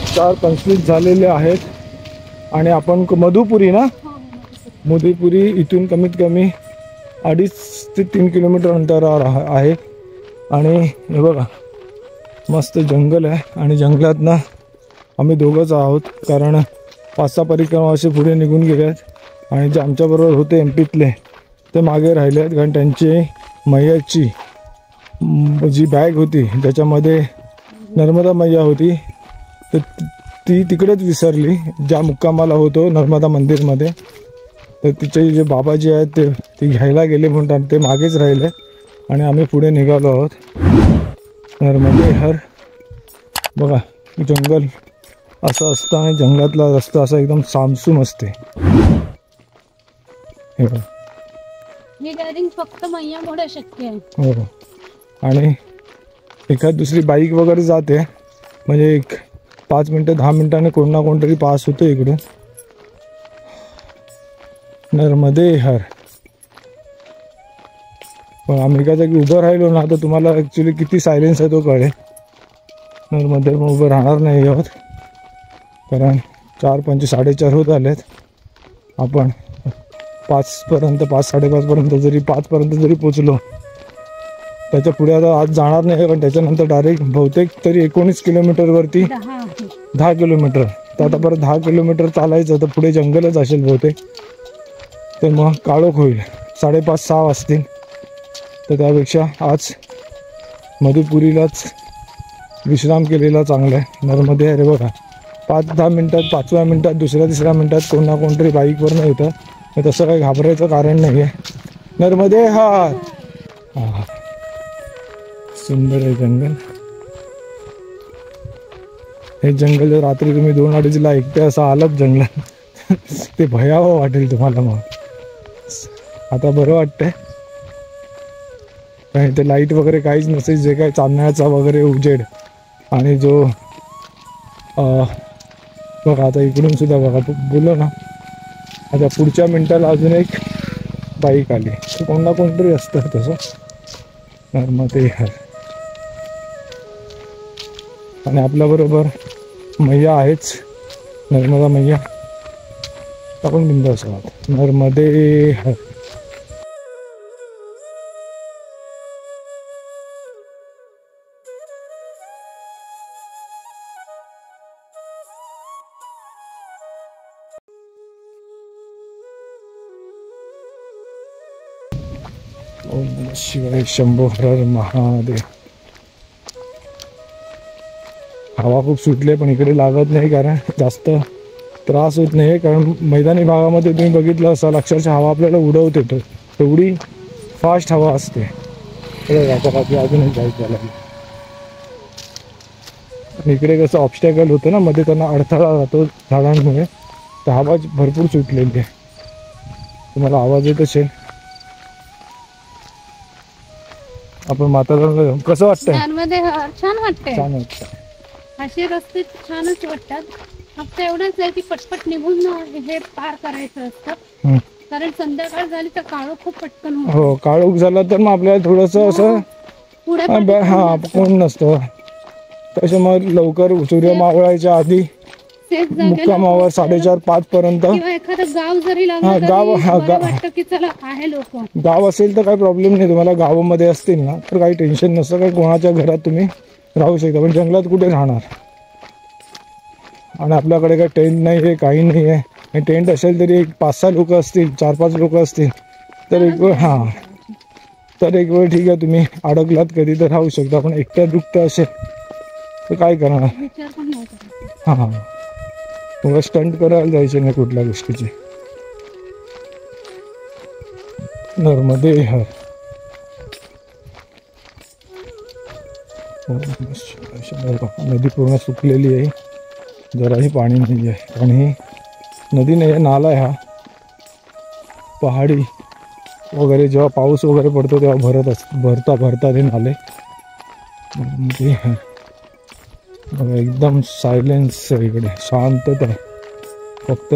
4:25 झालेले आहेत आणि आपण मधुपुरी ना, मधुपुरी इथून कमीत कमी 2.5 ते 3 किलोमीटर अंतरावर आहे. आणि हे बघा मस्त जंगल आहे आणि जंगलात ना आम्ही दोघंच आहोत, कारण 5-6 परिक्रमा असे पुढे निघून गेले आहेत आणि जे आमच्याबरोबर होते एमपीतले ते मागे राहिले आहेत, कारण त्यांची मैयाची जी बॅग होती त्याच्यामध्ये नर्मदा मैया होती, तर ती तिकडेच विसरली ज्या मुक्कामाला होतो नर्मदा मंदिरमध्ये. तर तिचे जे बाबाजी आहेत ते घ्यायला गेले म्हणून ते मागेच राहिले आणि आम्ही पुढे निघालो आहोत. नर्मदे हर. बघा जंगल असं असतं आणि जंगलातला रस्ता असा एकदम सामसूम असते. हे बघा ही गाडी फक्त मैयामुळे शक्य आहे. हो, आणि एखाद दुसरी बाईक वगैरे जाते म्हणजे एक 5 मिनटं 10 मिनिटांनी कोण ना कोणतरी पास होतो इकडून. नर्मदे हर. पण आम्ही एका जागी उभं राहिलो ना तर तुम्हाला ॲक्च्युली किती सायलेन्स आहे तो कळेल. नर्मदे मग उभं राहणार नाही आहोत, कारण 4:25 4:30 होत आलेत. आपण 5पर्यंत 5-5:30पर्यंत जरी 5पर्यंत जरी पोचलो त्याच्या पुढे आता आज जाणार नाही, पण त्याच्यानंतर डायरेक्ट बहुतेक तरी 19 किलोमीटरवरती 10 किलोमीटर. तर आता परत 10 किलोमीटर चालायचं तर पुढे जंगलच असेल बहुतेक, तर मग काळोख होईल. 5:30-6 वाजतील. तर त्यापेक्षा आज मधुपुरीलाच विश्राम केलेला चांगला आहे. नर्मदे अरे बघा 5-10 मिनटात 5व्या मिनटात 2-3 मिनटात कोण ना कोणतरी बाईकवरनं येतं, तर तसं काही घाबरायचं कारण नाही आहे. नर्मदे हार. हा सुंदर आहे जंगल. हे जंगल जर रात्री तुम्ही 2-2:30ला एकटे असं आलात जंगलात ते भयावह वाटेल तुम्हाला. मग आता बरं वाटतंय, कारण इथे लाईट वगैरे काहीच नसेल, जे काही चांदण्याचा वगैरे उजेड. आणि जो बघा आता इकडून सुद्धा बघा बोललो ना, आता पुढच्या मिनटाला अजून एक बाईक आली, तर कोण ना कोणतरी असतं तसं. नर्मदे हर. आणि आपल्याबरोबर मैया आहेच, नर्मदा मैया. आपण बिंदास आहोत. नर्मदे हर. ओम नमः शिवाय. शंभो हर महादेव. हवा खूप सुटले पण इकडे लागत नाही, कारण जास्त त्रास होत नाही. कारण मैदानी भागामध्ये तुम्ही बघितलं असाल अक्षरशः हवा आपल्याला उडवते, तर तेवढी फास्ट हवा असते. अजूनच जायचं लागेल. आणि इकडे कसं ऑब्स्टॅकल होतं ना मध्ये, त्यांना अडथळा राहतो झाडांमुळे, तर हवा भरपूर सुटलेली आहे. तुम्हाला आवाज येत असेल. आपण माताला कसं वाटतंय? छान वाटतंय. छान वाटतं. असे रस्ते छानच वाटतात. फक्त एवढंच आहे की पटपट निघून हे पार करायचं असतं, कारण संध्याकाळ झाली तर काळोख खूप पटकन होतो. हो, काळोख झाला तर मग आपल्याला थोडंसं असं कोण नसतं, त्याच्यामुळे लवकर सूर्य मावळायच्या आधी मुक्कामावर 4:30-5 पर्यंत. एखादं गाव जरी लागलं की चला आहे लोक. गाव असेल तर काही प्रॉब्लेम नाही, तुम्हाला गावामध्ये असतील ना तर काही टेन्शन नसतं, काही कोणाच्या घरात तुम्ही राहू शकता. पण जंगलात कुठे राहणार, आणि आपल्याकडे काही टेंट नाही आहे, काही नाही आहे. आणि टेंट असेल तरी 5-6 लोक असतील, 4-5 लोक असतील तर एक वेळ तर एक वेळ ठीक आहे, तुम्ही अडकलात कधी तर राहू शकता. पण एकट्या दुखतं असेल तर काय करणार. मग स्टंट करायला जायचे नाही कुठल्या गोष्टीची. नर्मदे हर. नदी पूर्ण सुकलेली आहे, जराही पाणी नाही आहे. आणि ही नदी नाही आहे, नाला आहे हा. पहाडी वगैरे जेव्हा पाऊस वगैरे पडतो तेव्हा भरतात हे नाले. एकदम सायलेन्स आहे इकडे, शांतता आहे. फक्त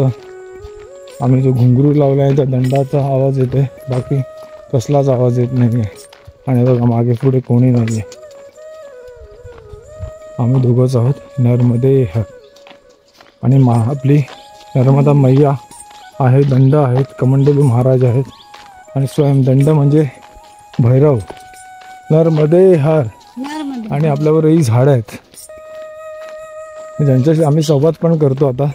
आम्ही जो घुंगरू लावला आहे त्या दंडाचा आवाज येतो आहे, बाकी कसलाच आवाज येत नाही आहे. आणि बघा मागे पुढे कोणी नाही आहे, आम्ही दोघंच आहोत. नर्मदे हर. आणि आपली नर्मदा मैया आहे, दंड आहेत, कमंडलू महाराज आहेत आणि स्वयंदंड म्हणजे भैरव, नर्मदे हर. नर्मदे. आणि आपल्यावर ही झाडं आहेत ज्यांच्याशी आम्ही संवाद पण करतो आता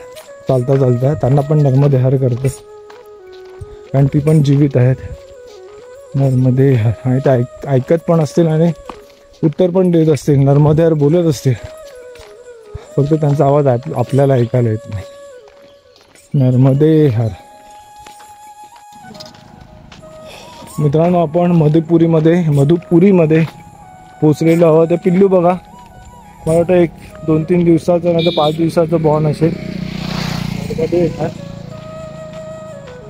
चालता चालता, त्यांना पण नर्मदे हर करतो कारण ती पण जीवित आहेत. नर्मदे हर. आणि ते ऐकत पण असतील आणि उत्तर पण देत असतील, नर्मदे हर बोलत असतील, फक्त त्यांचा आवाज आपल्याला ऐकायला येत नाही. नर्मदे हर. मित्रांनो, आपण मधुपुरीमध्ये पोचलेलो आहोत. ते पिल्लू बघा, मला वाटतं एक 2-3 दिवसाचं नाही तर 5 दिवसाचं बॉर्न असेल.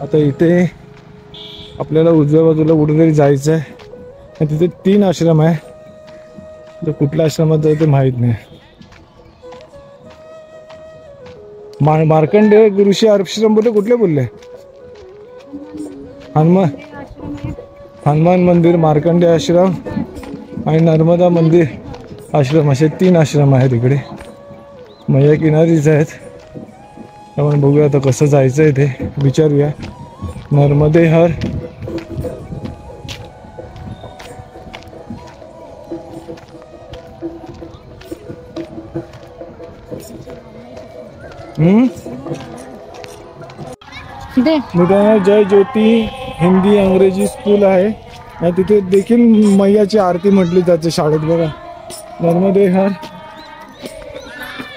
आता इथे आपल्याला उजव्या बाजूला कुठेतरी जायचं आहे आणि तिथे 3 आश्रम आहे. तर कुठल्या आश्रमात जायचं ते माहीत नाही. मार्कंडेय ऋषी आश्रम कुठले बोलले? हनुमान मंदिर, मार्कंडेय आश्रम आणि नर्मदा मंदिर आश्रम, असे 3 आश्रम आहेत इकडे. मैया किनारीच आहेत. आपण बघूया आता कसं जायचं आहे ते विचारूया. नर्मदे हर. मित्रांनो, जय ज्योती हिंदी इंग्रजी स्कूल आहे आणि तिथे देखील मैयाची आरती म्हटली जाते शाळेत बघा. नर्मदे हर,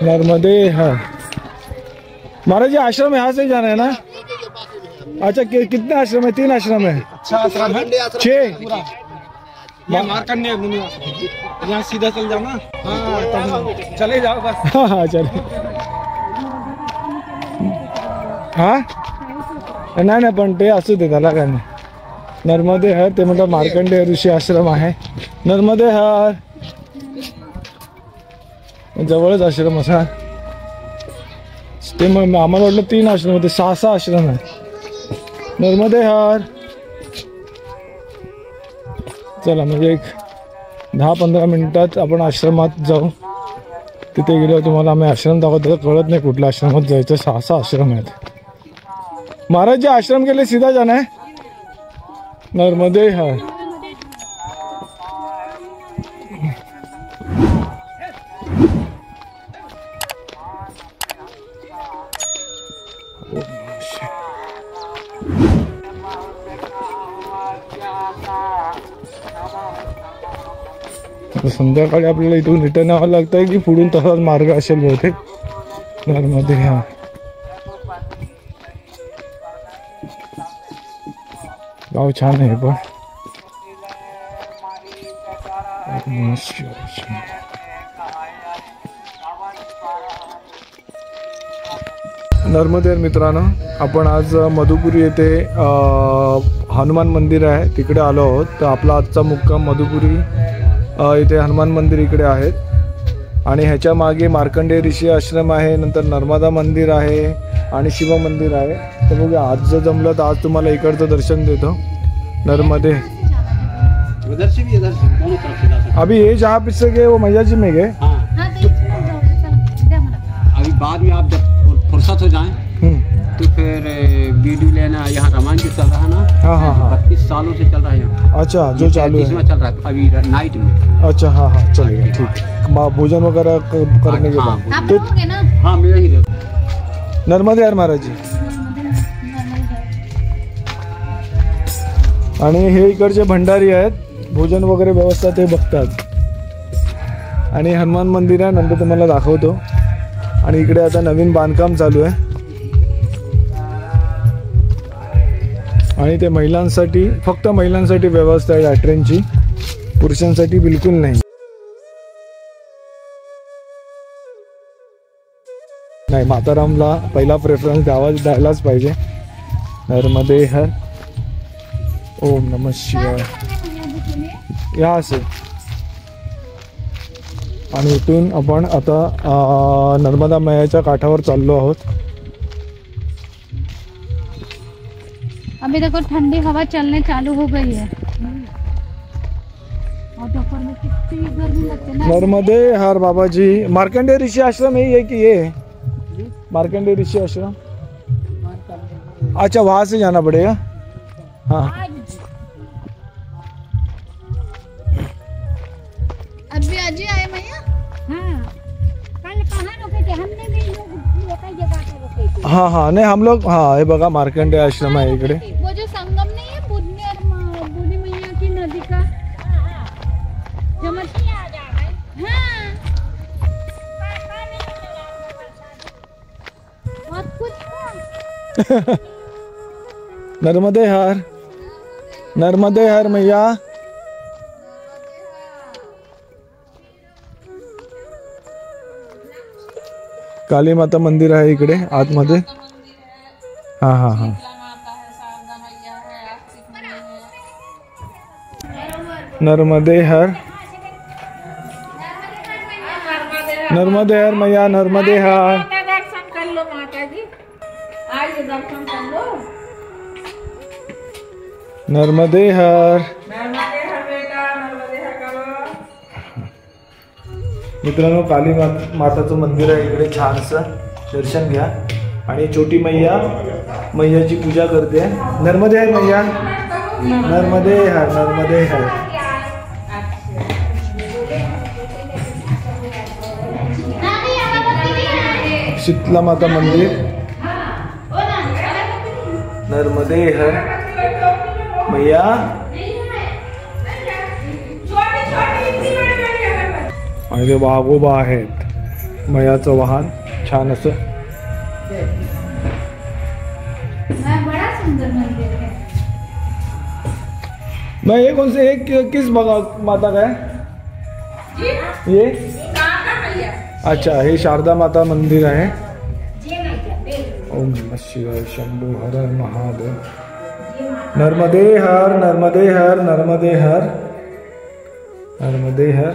नर्मदे हर. महाराज जी आश्रम यहाँ से जाना है ना? अच्छा, कितने आश्रम है? 3 आश्रम है. 6 मार्कंडेय मुनि यहाँ सीधा चल जाओ ना. हाँ, चले जाओ बस. हाँ हाँ चले. हाँ नाही नाही, पण ते असू दे, त्याला काय नाही. नर्मदे हर ते म्हणतात मार्कंडेय ऋषी आश्रम आहे. नर्मदे हर. जवळच आश्रम असा ते. मग आम्हाला वाटलं 3 आश्रम होते, 6 आश्रम आहे. नर्मदे हर. चला, म्हणजे एक 10-15 मिनिटात आपण आश्रमात जाऊ. तिथे गेल्यावर तुम्हाला आम्ही आश्रम दाखवतो. कळत नाही कुठल्या आश्रमात जायचं, 6 आश्रम आहेत. महाराज जी आश्रम के लिए सीधा जाना है. नर्मदे हर. संध्याकाळी आपल्याला इथून रिटर्न यावं लागतंय की पुढून तसाच मार्ग असेल बहुतेक. नर्मदे हर. गाव छान आहे पण. नर्मदे मित्रांनो, आपण आज मधुपुरी येथे हनुमान मंदिर आहे तिकडे आलो आहोत. तर आपला आजचा मुक्काम मधुपुरी इथे हनुमान मंदिर इकडे आहेत आणि ह्याच्या मागे मार्कंडेय ऋषी आश्रम आहे, नंतर नर्मदा मंदिर आहे आणि शिव मंदिर आहे. तर बघूया, आज जर जमलं तर आज तुम्हाला इकडचं दर्शन देतो. नर्मदे. अभी ये जहाँ पीछे गए वो मैया जी में गए. अभी बाद में आप जब फुर्सत हो जाएं तो फिर वीडियो लेना. यहाँ रामायण जो चल रहा है ना. हाँ हाँ हाँ. 32 सालों से चल रहा है यहाँ. अच्छा, जो चालू है चल रहा है अभी नाइट में. अच्छा, हाँ हाँ चलेगा, ठीक. भोजन वगैरह करने के बाद आप लोगे ना? हाँ, मेरा ही. नर्मदे हर महाराज जी. आणि हे इकडचे भंडारी आहेत, भोजन वगैरे व्यवस्था ते बघतात. आणि हनुमान मंदिर आहे, नंतर तुम्हाला दाखवतो. आणि इकडे आता नवीन बांधकाम चालू आहे आणि ते महिलांसाठी, फक्त महिलांसाठी व्यवस्था आहे लॅट्रिनची, पुरुषांसाठी बिलकुल नाही. नाही, मातारामला पहिला प्रेफरन्स द्यायलाच पाहिजे. नर्मदे हर. ओम नमः शिवाय. या असे. आणि इथून आपण आता नर्मदा मैयाच्या काठावर चाललो आहोत. अभी देखो ठंडी हवा चलने चालू हो गई है और दोपहर में कितनी गर्मी लगती है ना. नर्मदे हर बाबा जी. मार्कंडेय ऋषि आश्रम यही है कि ये? मार्कंडेय ऋषि आश्रम? अच्छा, वहां से जाना पड़ेगा। हाँ, अभी आज ही आए भैया। हाँ, कल कहाँ रुके थे? हमने भी लोग कई जगह पे रुके थे। हाँ हाँ, नाही हम लोग, हाँ हे बघा मार्कंडेय आश्रम आहे इकडे। वो जो संगम नहीं है बुद्धि और बुद्धि मैया की नदी का, जो मछली आ जा रहा है। हाँ, बहुत कुछ था। नर्मदे हर, नर्मदे हर मैया। काली माता मंदिर आहे इकडे आतमध्ये। हाँ हाँ हाँ, नर्मदे हर, नर्मदे हर मैया, नर्मदे हर। दर्शन कर लो माता जी, आज दर्शन कर लो। नर्मदे हर। नर्मदे हर बेटा, नर्मदे हर करो। मित्रांनो, काली माताचं मंदिर आहे इकडे, छानसं दर्शन घ्या। आणि छोटी मैया मैयाची पूजा करते। नर्मदे हर मैया, नर्मदे हर, नर्मदे हर। शीतला माता मंदिर, नर्मदे हर मैया। आणि ते वाघोबा आहेत, मैयाचं वाहन, छान असं। बड़ा सुंदर मंदिर है। मैं ये कौन से, एक किस माता का है ये? अच्छा, हे शारदा माता मंदिर आहे। ओम नमः शिवाय, शंभू हर महादेव। नर्मदे हर, नर्मदे हर, नर्मदे हर, नर्मदे हर।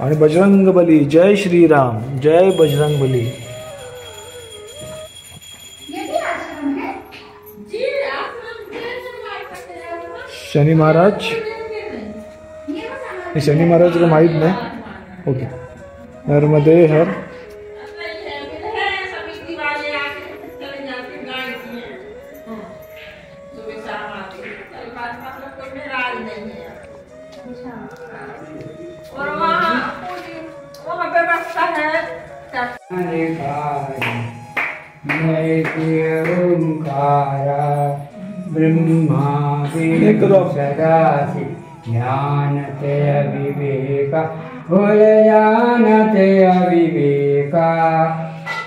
आणि बजरंग बली, जय श्री राम, जय बजरंग बली। शनी महाराज, हे शनी महाराज का माहित नाही। ओके, नर्मदे हर। और वहाँ पे बसता है ब्रह्मा सदासि ज्ञानते अविवेका, ज्ञानते अविवेका।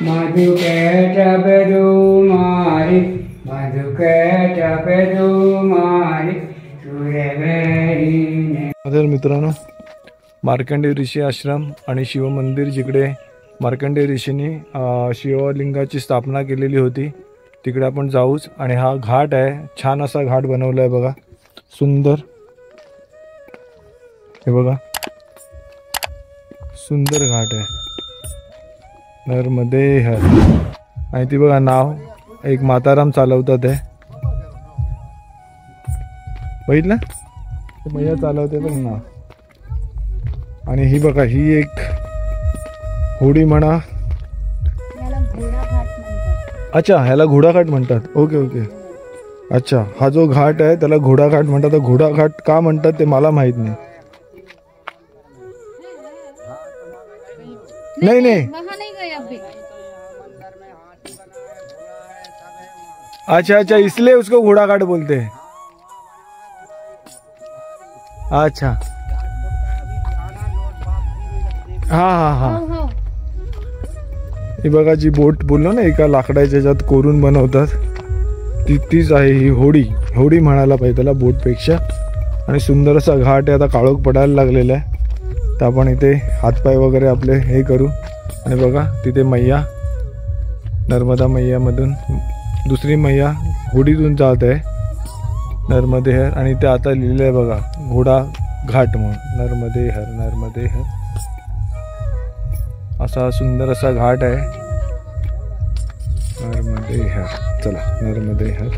मधुकैट बेदुमारी, मधुकैट बेदुमारी, सूर्यवेहिने। तर मित्रांनो, मार्कंडेय ऋषी आश्रम आणि शिवमंदिर, जिकडे मार्कंडेय ऋषींनी शिवलिंगाची स्थापना केलेली होती, तिकडे आपण जाऊच। आणि हा घाट आहे, छान असा घाट बनवला आहे बघा, सुंदर। हे बघा, सुंदर घाट आहे, नर्मदे हर। आणि ती बघा नाव, एक माताराम चालवतात आहे, बघितलं? मैया चालवते बघ नाव। आणि ही बघा, ही एक होडी म्हणा। याला घोडाघाट म्हणतात। अच्छा, ह्याला घोडाघाट म्हणतात। ओके ओके, अच्छा, हा जो घाट आहे त्याला घोडाघाट म्हणतात। तर घोडाघाट का म्हणतात ते मला माहित नाही। नहीं नहीं, वहाँ नहीं गए अभी। अच्छा अच्छा, इसलिए उसको घोड़ाघाट बोलते हैं। अच्छा, हाँ हाँ हाँ। हो हो। ही बघा, जी बोट बोललो ना, एका लाकडाच्या ज्यात कोरून बनवतात, तीच आहे ही होडी। होडी म्हणायला पाहिजे त्याला बोटपेक्षा। आणि सुंदर असा घाट आहे, आता काळोख पडायला लागलेला आहे, तर आपण इथे हातपाय वगैरे आपले हे करू। आणि बघा, तिथे मैया, नर्मदा मैयामधून दुसरी मैया होडीतून जात आहे, नर्मदे हर। आणि ते आता लिहिलं आहे बघा, घोडा घाट म्हणून, नर्मदे हर, नर्मदे हर। असा सुंदर असा घाट आहे, नर्मदे हर। चला, नर्मदे हर।